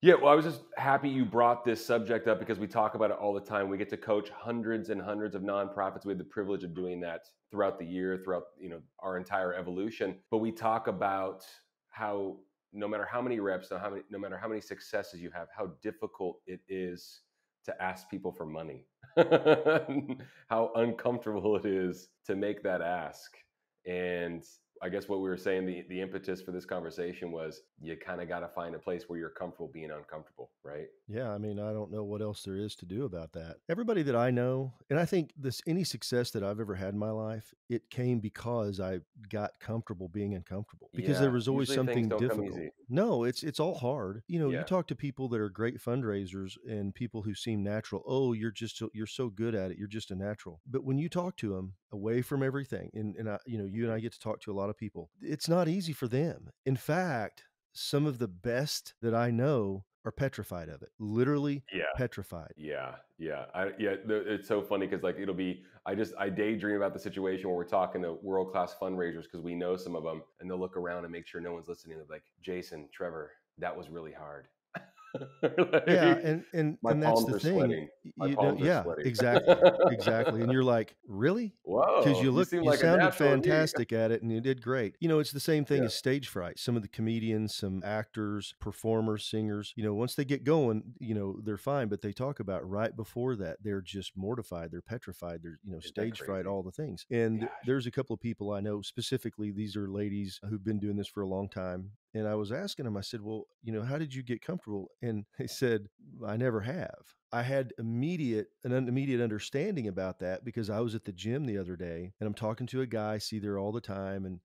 Yeah, well, I was just happy you brought this subject up because we talk about it all the time. We get to coach hundreds and hundreds of nonprofits. We had the privilege of doing that throughout the year, throughout our entire evolution. But we talk about how no matter how many reps, no matter how many successes you have, how difficult it is to ask people for money, how uncomfortable it is to make that ask. And I guess what we were saying, the impetus for this conversation was you kind of got to find a place where you're comfortable being uncomfortable, right? Yeah, I mean, I don't know what else there is to do about that. Everybody that I know, and I think any success that I've ever had in my life, it came because I got comfortable being uncomfortable because there Yeah. was always Usually things something don't come difficult. easy. No, it's all hard. You Yeah. talk to people that are great fundraisers and people who seem natural. Oh, you're so good at it. You're just a natural. But when you talk to them away from everything, and you and I get to talk to a lot of people. It's not easy for them. In fact, some of the best that I know are petrified of it, literally Yeah. petrified. Yeah. Yeah. It's so funny because like it'll be, I daydream about the situation where we're talking to world class fundraisers because we know some of them and they'll look around and make sure no one's listening. They'll be like, Jason, Trevor, that was really hard. Yeah, Like, my and that's palms the are thing. sweating. My You know, palms are yeah, sweating. exactly, exactly, and you're like, "Really?" Because Whoa. You seem you like a sounded natural to me. fantastic at it and you did great. It's the same thing Yeah. as stage fright. Some of the comedians, some actors, performers, singers, once they get going, they're fine, but they talk about right before that, they're just mortified, they're petrified, they're, Isn't that stage fright, crazy? all the things. And Gosh. there's a couple of people I know, specifically, these are ladies who've been doing this for a long time. And I was asking them, I said, well, how did you get comfortable? And they said, I never have. I had an immediate understanding about that because I was at the gym the other day and I'm talking to a guy I see there all the time. And,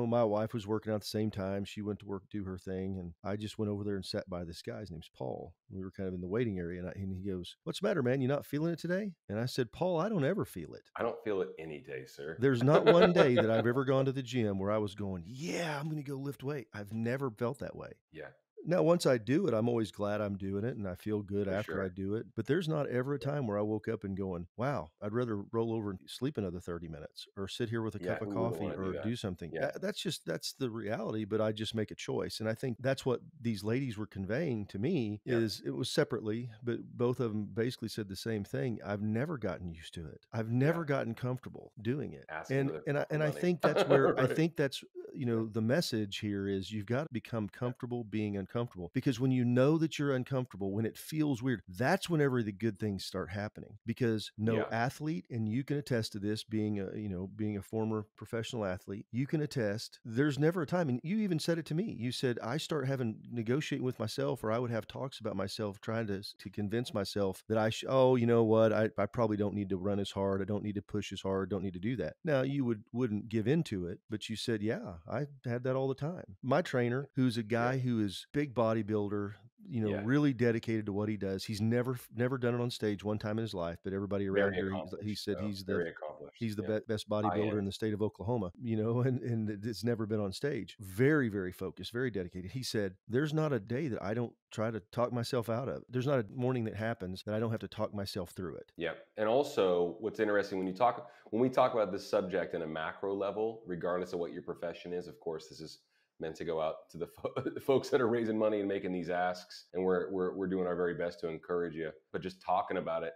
my wife was working out at the same time. She went to work, do her thing. And I just went over there and sat by this guy. His name's Paul. We were kind of in the waiting area. And he goes, what's the matter, man? You not feeling it today? And I said, Paul, I don't ever feel it. I don't feel it any day, sir. There's not one day that I've ever gone to the gym where I was going, yeah, I'm going to go lift weight. I've never felt that way. Yeah, Now, once I do it, I'm always glad I'm doing it and I feel good for after I sure. do it. But there's not ever a Yeah. time where I woke up and going, wow, I'd rather roll over and sleep another 30 minutes or sit here with a Yeah, cup of who wouldn't coffee wanna do or that? do something. Yeah, That's the reality, but I just make a choice. And I think that's what these ladies were conveying to me yeah, is it was separately, but both of them basically said the same thing. I've never gotten used to it. I've yeah. never gotten comfortable doing it. Asking And other and I people for and I money. think that's where I Right. think that's Yeah, the message here is you've got to become yeah, comfortable being uncomfortable because when you know that you're uncomfortable, when it feels weird, that's whenever the good things start happening. Because no yeah, athlete, and you can attest to this being a former professional athlete, you can attest there's never a time, and you even said it to me. You said, I start having negotiating with myself, or I would have talks about myself, trying to convince myself that oh, you know what, I probably don't need to run as hard. I don't need to push as hard. Don't need to do that. Now you wouldn't give into it, but you said, yeah, I had that all the time. My trainer, who's a yeah, guy who is big bodybuilder, yeah. really dedicated to what he does. He's never done it on stage one time in his life, but everybody around Very here, he accomplished, said though, he's very accomplished. the Yeah. best High bodybuilder in end. the state of Oklahoma, and it's never been on stage. Very, very focused, very dedicated. He said, there's not a day that I don't try to talk myself out of. There's not a morning that happens that I don't have to talk myself through it. Yeah. And also what's interesting when we talk about this subject in a macro level, regardless of what your profession is, of course, this is meant to go out to the folks that are raising money and making these asks. And we're doing our very best to encourage you. But just talking about it,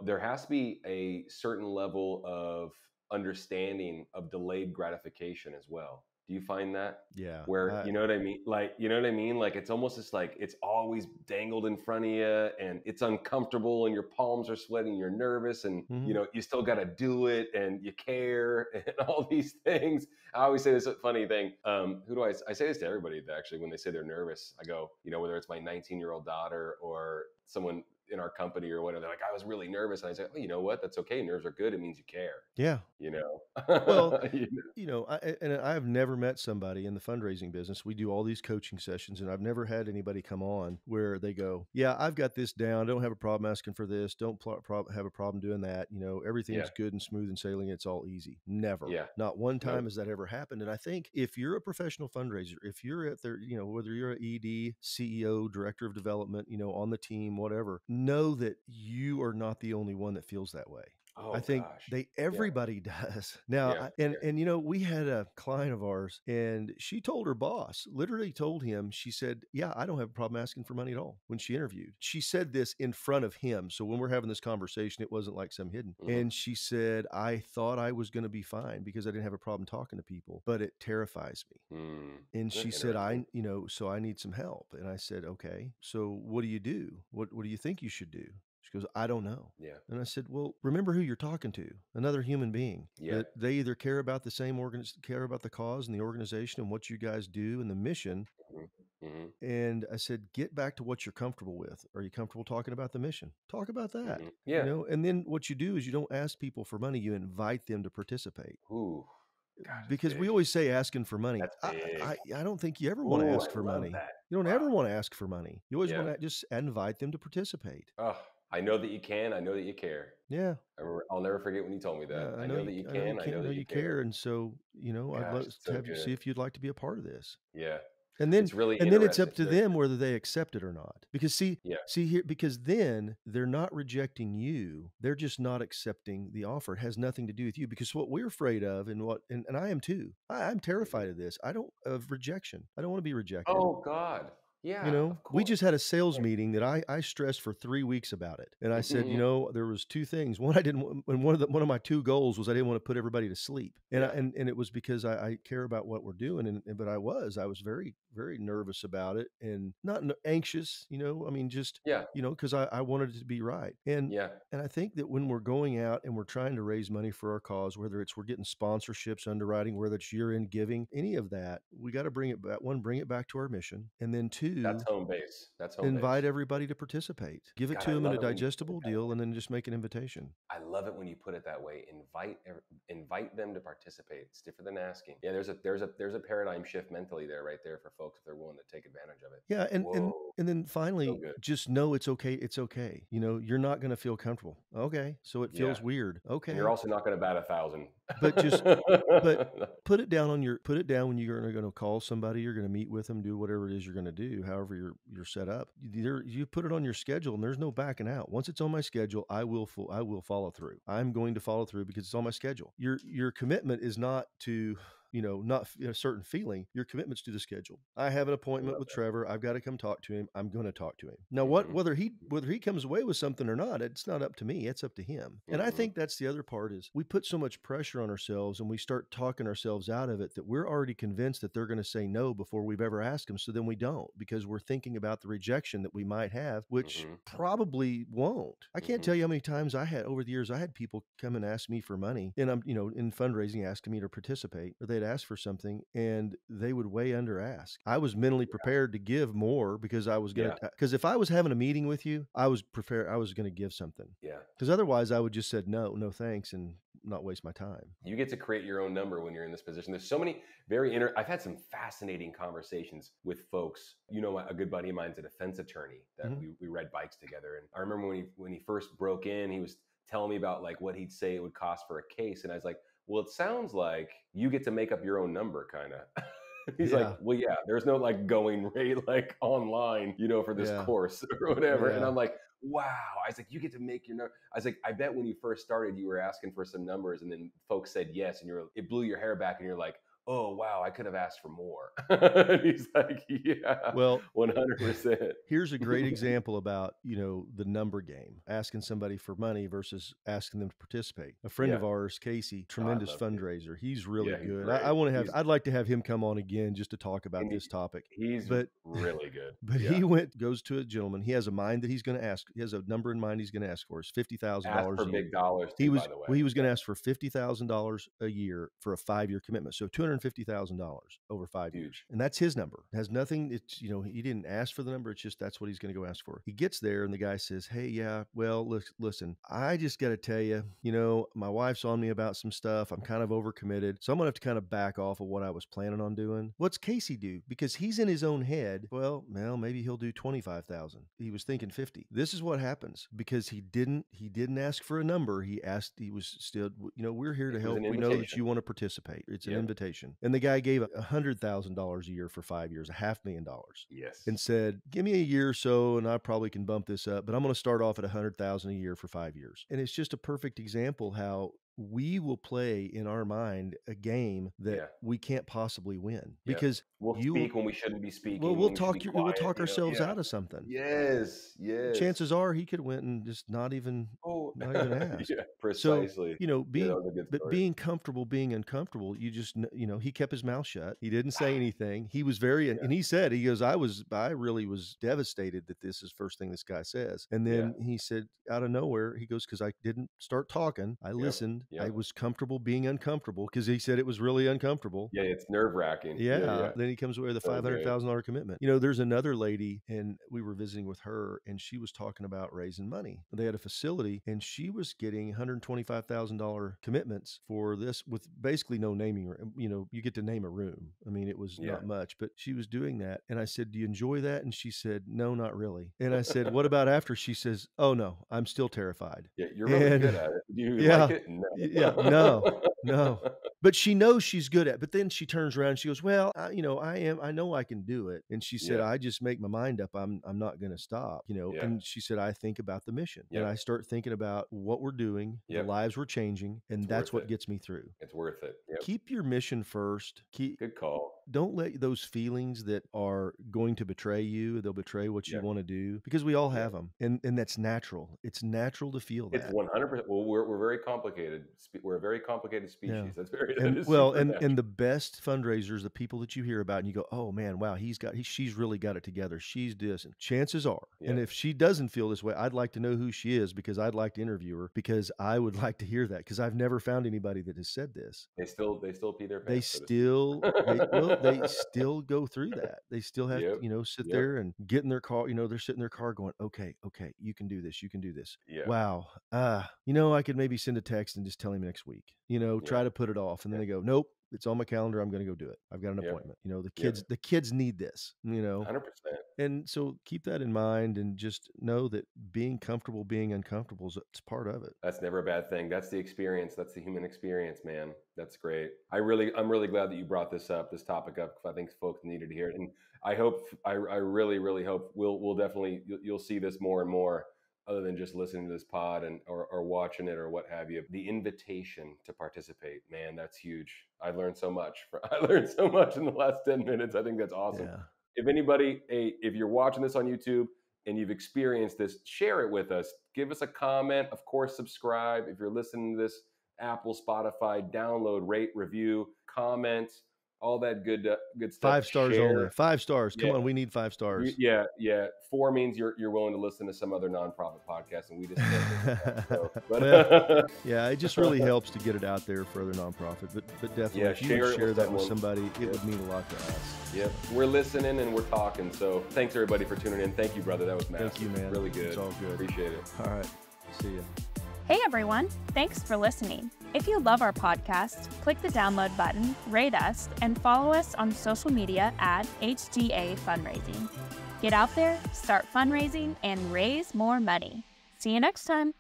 there has to be a certain level of understanding of delayed gratification as well. Do you find that? Yeah. Where, you know what I mean? Like, you know what I mean? Like, it's almost just like it's always dangled in front of you and it's uncomfortable and your palms are sweating, you're nervous and, Mhm. you still got to do it and you care and all these things. I always say this funny thing. Who do I say this to everybody actually when they say they're nervous? I go, whether it's my 19-year-old daughter or someone in our company or whatever, they're like, I was really nervous. And I say, oh, you know what? That's okay. Nerves are good. It means you care, Yeah. you know? Well, You know? I have never met somebody in the fundraising business. We do all these coaching sessions, and I've never had anybody come on where they go, "Yeah, I've got this down. I don't have a problem asking for this. Don't have a problem doing that. Yeah. Everything's good and smooth and sailing. It's all easy." Never, Yeah. not one time Nope. has that ever happened. And I think if you're a professional fundraiser, if you're at there, whether you're an ED, CEO, director of development, on the team, whatever, know that you are not the only one that feels that way. I Oh think gosh. Yeah. everybody does. Now, Yeah. Yeah. we had a client of ours and she told her boss, literally told him, she said, "Yeah, I don't have a problem asking for money at all." When she interviewed, she said this in front of him. So when we're having this conversation, it wasn't like some hidden. Hmm. And she said, "I thought I was going to be fine because I didn't have a problem talking to people, but it terrifies me." Mm. And Isn't she that said, interesting? so I need some help." And I said, "Okay, so what do you do? What do you think you should do?" She goes, "I don't know." Yeah. And I said, "Well, remember who you're talking to, another human being Yeah. that they either care about the same care about the cause and the organization and what you guys do and the mission." Hmm. Hmm. And I said, "Get back to what you're comfortable with. Are you comfortable talking about the mission? Talk about that." Hmm. Yeah. And then what you do is you don't ask people for money, you invite them to participate. Ooh. Gosh, that's Because we big. always say asking for money. That's big. I don't think you ever wanna Ooh, ask I for love money. that. You don't Wow. ever wanna ask for money. You always Yeah. wanna just invite them to participate. Oh, I know that you can. I know that you care. Yeah. I'll never forget when you told me that. Yeah, I know that you I know you can. I can't, know know that you you care. care, and so, I'd Gosh, love it's to so have you see good. if you'd like to be a part of this. Yeah. And It's really then it's interesting. up to them whether they accept it or not. Because Yeah. see here, because then they're not rejecting you, they're just not accepting the offer. It has nothing to do with you because what we're afraid of and and I am too. I'm Mhm. terrified of this. I don't of rejection. I don't wanna be rejected. Oh God. Yeah, of We course. just had a sales Yeah. meeting that I stressed for 3 weeks about it, and I said, Mhm. there was 2 things. One, I didn't want and one of my 2 goals was I didn't wanna put everybody to sleep, Yeah. and it was because I care about what we're doing, but I was very, very nervous about it and not anxious, I mean, just, Yeah. 'cause I wanted it to be right, Yeah. and I think that when we're going out and we're trying to raise money for our cause, whether it's we're getting sponsorships, underwriting, whether it's year-end giving, any of that, we gotta bring it back 1, bring it back to our mission, and then That's 2, home base. That's home invite base. everybody to participate. Give it God, to I them in love a it when you put it digestible that deal way. and then just make an invitation. I love it when you put it that way. Invite them to participate. It's different than asking. Yeah, there's a paradigm shift mentally there, right there for folks if they're willing to take advantage of it. Yeah, Whoa, and then so finally, good. just know it's okay, it's okay. You're not gonna feel comfortable. Okay, so it Yeah, feels weird. and you're Okay. also not going to bat 1,000. But but put it down when you're gonna call somebody, you're gonna meet with them, do whatever it is you're gonna do, however you're set up. You put it on your schedule and there's no backing out. Once it's on my schedule, I will follow through. I'm going to follow through because it's on my schedule. Your commitment is not to not a certain feeling. Your commitment's to the schedule. I have an I appointment love with that. Trevor. I've got to come talk to him. I'm going to talk to him. Now, Hmm. whether he comes away with something or not, it's not up to me. It's up to him. And I Hmm. think that's the other part is we put so much pressure on ourselves and we start talking ourselves out of it that we're already convinced that they're going to say no before we've ever asked them. So then we don't because we're thinking about the rejection that we might have, which Hmm. probably won't. I can't Hmm. tell you how many times I had over the years, I had people come and ask me for money and I'm, in fundraising, asking me to participate or they'd ask for something and they would way under ask. I was mentally prepared to give more because I was going Yeah. to, because if I was having a meeting with you, I was going to give something. Yeah. Because otherwise I would just said, no, no, thanks, and not waste my time. You get to create your own number when you're in this position. There's so many I've had some fascinating conversations with folks. A good buddy of mine's a defense attorney that Mhm. we ride bikes together. And I remember when he first broke in, he was telling me about like what he'd say it would cost for a case. And I was like, well, it sounds like you get to make up your own number, kind of. He's like, Yeah, well, yeah, there's no like going rate like online, for this yeah, course or whatever. And yeah. I'm like, wow. I was like, you get to make your number. I was like, I bet when you first started, you were asking for some numbers and then folks said yes. And it blew your hair back and you're like, oh, wow, I could have asked for more. And he's like, yeah, Well, 100%. here's a great example about, the number game, asking somebody for money versus asking them to participate. A friend Yeah. of ours, Casey, Oh, I tremendous love Casey. fundraiser. He's really Yeah, he's good. great. I'd like to have him come on again just to talk about And this topic. he's But really good. but Yeah. he goes to a gentleman. He has a mind that he's going to ask. He has a number in mind he's going to ask for. It's Ask $50,000 for a year. big dollars too, by the way. He was going Yeah. to ask for $50,000 a year for a 5-year commitment. So $250,000 over 5 years. Huge. And that's his number. It has nothing. It's, he didn't ask for the number. It's just that's what he's going to go ask for. He gets there and the guy says, "Hey, yeah, well, listen, I just got to tell you, my wife's on me about some stuff. I'm kind of overcommitted. So I'm going to have to kind of back off of what I was planning on doing." What's Casey do? Because he's in his own head. Well, maybe he'll do 25,000. He was thinking 50. This is what happens because he didn't ask for a number. He was still, we're here to It was help. an We know that invitation. you want to participate. It's an Yep. invitation. mission. And the guy gave $100,000 a year for 5 years, $500,000. Yes. And said, give me a year or so and I probably can bump this up, but I'm going to start off at $100,000 a year for 5 years. And it's just a perfect example how we will play in our mind a game that we can't possibly win because we'll speak when we shouldn't be speaking. Well, we'll talk ourselves out of something. Yes. Chances are he could have went and just not even asked. Yeah, precisely. So, being comfortable, being uncomfortable, you just, he kept his mouth shut. He didn't say anything. He was and he said, he goes, I really was devastated that this is first thing this guy says. And then he said out of nowhere, he goes, because I didn't start talking. I listened. I was comfortable being uncomfortable because he said it was really uncomfortable. Yeah, it's nerve-wracking. Yeah. Then he comes away with a $500,000 commitment. There's another lady, and we were visiting with her, and she was talking about raising money. They had a facility, and she was getting $125,000 commitments for this with basically no naming. You get to name a room. I mean, it was not much, but she was doing that. And I said, do you enjoy that? And she said, no, not really. And I said, what about after? She says, oh, no, I'm still terrified. Yeah, you're really good at it. Do you like it? No. No. But she knows she's good at it. But then she turns around and she goes, well, I know I can do it. And she said, I just make my mind up. I'm not going to stop, And she said, I think about the mission and I start thinking about what we're doing, the lives we're changing. And that's what gets me through. It's worth it. Keep your mission first. Good call. Don't let those feelings that are going to betray you, they'll betray what you want to do, because we all have them. And that's natural. It's natural to feel that. It's 100%. Well, we're very complicated. We're a very complicated species. That's very, and the best fundraisers, the people that you hear about and you go, oh man, wow, she's really got it together. She's this. And chances are, and if she doesn't feel this way, I'd like to know who she is because I'd like to interview her because I would like to hear that because I've never found anybody that has said this. They still pee their pants. They still go through that. They still have to, sit there and get in their car. They're sitting in their car going, okay, you can do this. You can do this. Yeah. Wow. I could maybe send a text and just tell him next week, try to put it off. And then they go, nope, it's on my calendar. I'm going to go do it. I've got an appointment. The kids need this, 100%. And so keep that in mind and just know that being comfortable, being uncomfortable it's part of it. That's never a bad thing. That's the experience. That's the human experience, man. That's great. I'm really glad that you brought this topic up because I think folks needed to hear it. And I really, really hope we'll definitely, you'll see this more and more other than just listening to this pod or watching it or what have you. The invitation to participate, man, that's huge. I learned so much in the last 10 minutes. I think that's awesome. Yeah. If anybody, if you're watching this on YouTube and you've experienced this, share it with us. Give us a comment. Of course, subscribe. If you're listening to this, Apple, Spotify, download, rate, review, comment, all that good stuff. 5 stars only. 5 stars. Come on, we need 5 stars. Yeah. 4 means you're willing to listen to some other nonprofit podcast, and we just it just really helps to get it out there for other nonprofit. But definitely, if you would share that with somebody, it would mean a lot to us. Yep, we're listening and we're talking. So thanks everybody for tuning in. Thank you, brother. That was massive. Thank you, man. Really good. It's all good. Appreciate it. All right. See ya. Hey everyone, thanks for listening. If you love our podcast, click the download button, rate us, and follow us on social media at HGA Fundraising. Get out there, start fundraising, and raise more money. See you next time.